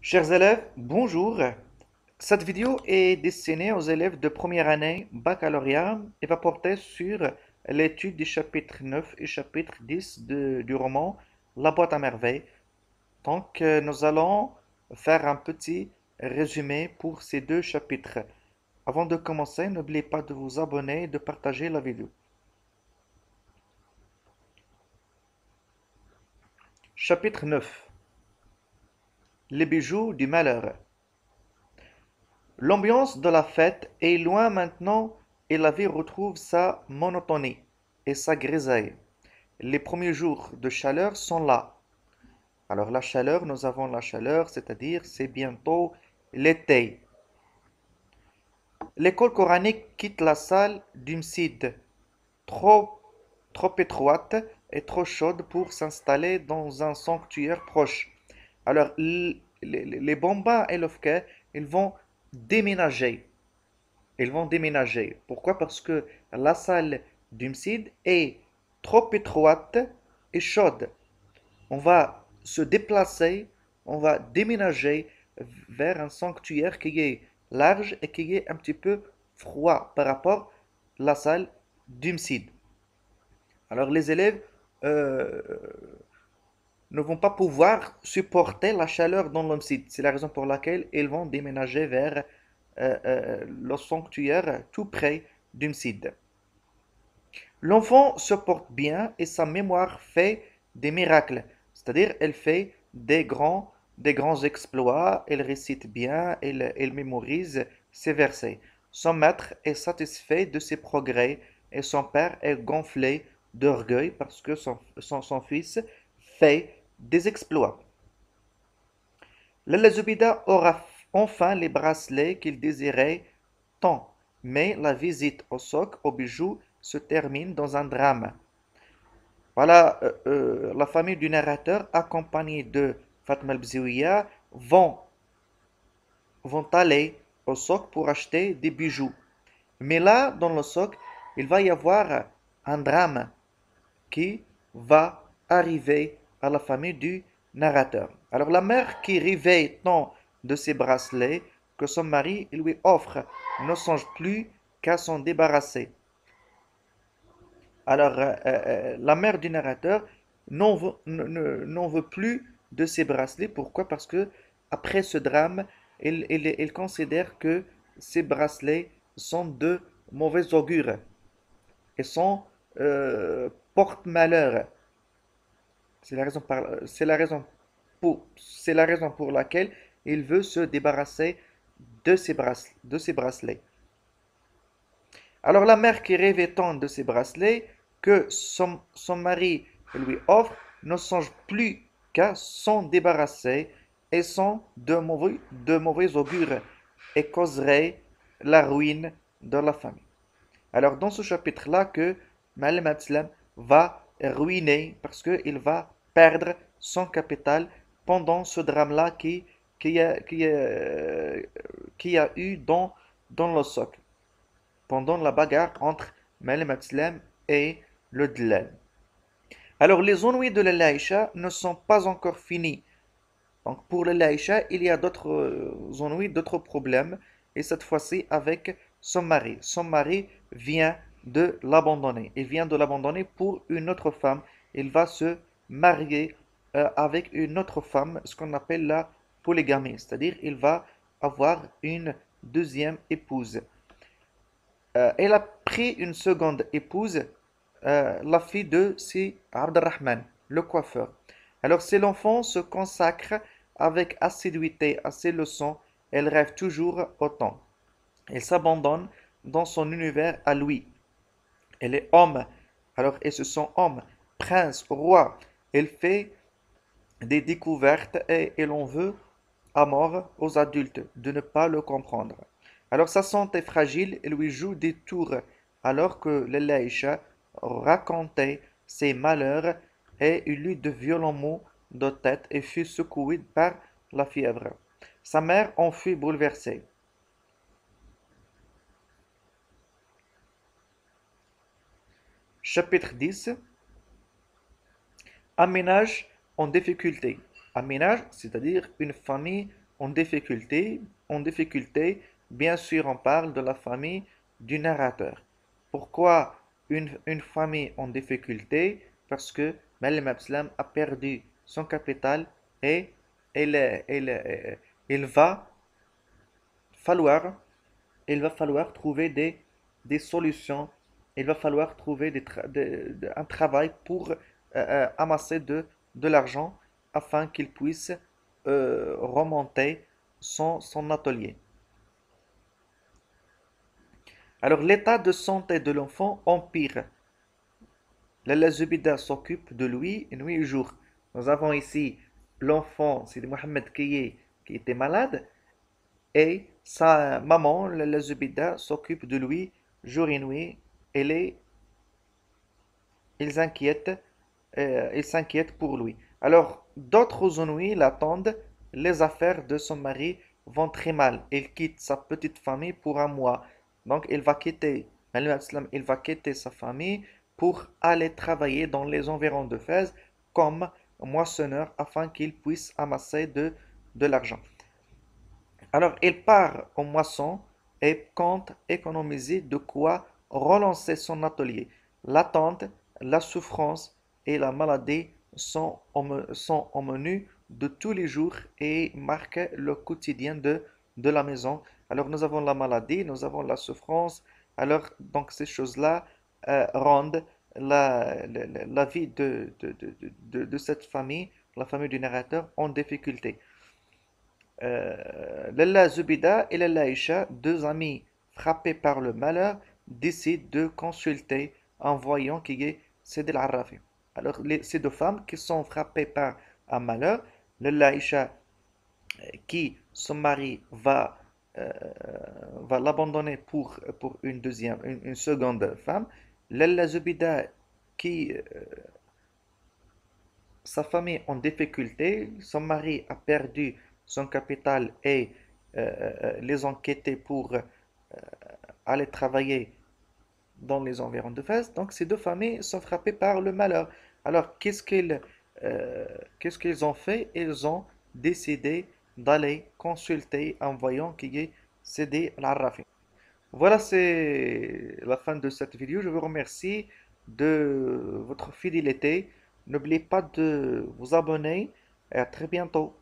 Chers élèves, bonjour. Cette vidéo est destinée aux élèves de première année baccalauréat et va porter sur l'étude des chapitres 9 et chapitre 10 du roman La boîte à merveilles. Donc, nous allons faire un petit résumé pour ces deux chapitres. Avant de commencer, n'oubliez pas de vous abonner et de partager la vidéo. Chapitre 9. Les bijoux du malheur. L'ambiance de la fête est loin maintenant et la vie retrouve sa monotonie et sa grisaille. Les premiers jours de chaleur sont là. Alors la chaleur, nous avons la chaleur, c'est-à-dire c'est bientôt l'été. L'école coranique quitte la salle d'Umcide, trop, trop étroite et trop chaude pour s'installer dans un sanctuaire proche. Alors les Bambins et l'Ofka, ils vont déménager. Ils vont déménager. Pourquoi? Parce que la salle d'Umcide est trop étroite et chaude. On va se déplacer, on va déménager vers un sanctuaire qui est large et qui est un petit peu froid par rapport à la salle d'Umcide. Alors les élèves euh, ne vont pas pouvoir supporter la chaleur dans l'Umcide. C'est la raison pour laquelle ils vont déménager vers le sanctuaire tout près d'Umcide. L'enfant se porte bien et sa mémoire fait des miracles, c'est-à-dire elle fait des grands exploits, elle récite bien, elle mémorise ses versets. Son maître est satisfait de ses progrès et son père est gonflé d'orgueil parce que son fils fait des exploits. Lalla Zubida aura enfin les bracelets qu'il désirait tant, mais la visite au soc aux bijoux se termine dans un drame. Voilà, la famille du narrateur, accompagnée de Fatma el vont aller au soc pour acheter des bijoux. Mais là, dans le soc, il va y avoir un drame qui va arriver à la famille du narrateur. Alors la mère qui rêvait tant de ses bracelets que son mari lui offre ne songe plus qu'à s'en débarrasser. Alors la mère du narrateur n'en veut plus de ses bracelets. Pourquoi? Parce que après ce drame, elle considère que ces bracelets sont de mauvais augure et sont porte-malheur. C'est la raison pour laquelle il veut se débarrasser de ses bracelets. Alors la mère qui rêvait tant de ces bracelets que son mari lui offre ne songe plus qu'à s'en débarrasser et sont de mauvais augure et causeraient la ruine de la famille. Alors dans ce chapitre-là que Malam Abslam va ruiner parce qu'il va perdre son capital pendant ce drame-là qui a eu dans le soc pendant la bagarre entre Malam Abslam et le Dlal. Alors les ennuis de la Laïcha ne sont pas encore finis. Donc pour la Laïcha, il y a d'autres ennuis, d'autres problèmes, et cette fois-ci avec son mari. Son mari vient de l'abandonner. Il vient de l'abandonner pour une autre femme. Il va se marier avec une autre femme, ce qu'on appelle la polygamie, c'est-à-dire il va avoir une deuxième épouse. Elle a pris une seconde épouse, la fille de Si Abdelrahman, le coiffeur. Alors si l'enfant se consacre avec assiduité à ses leçons, elle rêve toujours autant. Elle s'abandonne dans son univers à lui. Elle est homme, alors elle se sent homme, prince, roi. Elle fait des découvertes et elle en veut à mort aux adultes de ne pas le comprendre. Alors sa santé fragile lui joue des tours alors que l'Elaïcha racontait ses malheurs et il eut de violents maux de tête et fut secoué par la fièvre. Sa mère en fut bouleversée. Chapitre 10. Un ménage en difficulté. Un ménage, c'est-à-dire une famille en difficulté, en difficulté, bien sûr, on parle de la famille du narrateur. Pourquoi une famille en difficulté? Parce que Malim Abslam a perdu son capital et il va falloir, il va falloir trouver des solutions. Il va falloir trouver un travail pour amasser de l'argent afin qu'il puisse remonter son atelier. Alors, l'état de santé de l'enfant empire. Lalla Zubida s'occupe de lui nuit et jour. Nous avons ici l'enfant, c'est Mohamed qui était malade, et sa maman, Lalla Zubida, s'occupe de lui jour et nuit. Et ils inquiètent, ils s'inquiètent pour lui. Alors, d'autres ennuis l'attendent. Les affaires de son mari vont très mal. Il quitte sa petite famille pour un mois. Donc, il va quitter sa famille pour aller travailler dans les environs de Fès comme moissonneur afin qu'il puisse amasser de l'argent. Alors, il part en moisson et compte économiser de quoi relancer son atelier. L'attente, la souffrance et la maladie sont au menu de tous les jours et marquent le quotidien de la maison. Alors, nous avons la maladie, nous avons la souffrance. Alors, donc, ces choses-là rendent la vie de cette famille, la famille du narrateur, en difficulté. Lalla Zubida et Lalla Isha, deux amis frappés par le malheur, décident de consulter un voyant qui est Sidi al-Arrafi. Alors, ces deux femmes qui sont frappées par un malheur, Lalla Isha, son mari euh, va l'abandonner pour une seconde femme, Lalla Zubida, qui sa famille en difficulté, son mari a perdu son capital et les ont quittés pour aller travailler dans les environs de Fès. Donc ces deux familles sont frappées par le malheur. Alors euh, qu'est-ce qu'ils ont fait? Ils ont décidé d'aller consulter un voyant qui est Sidi al-Arrafi. Voilà, c'est la fin de cette vidéo. Je vous remercie de votre fidélité. N'oubliez pas de vous abonner et à très bientôt.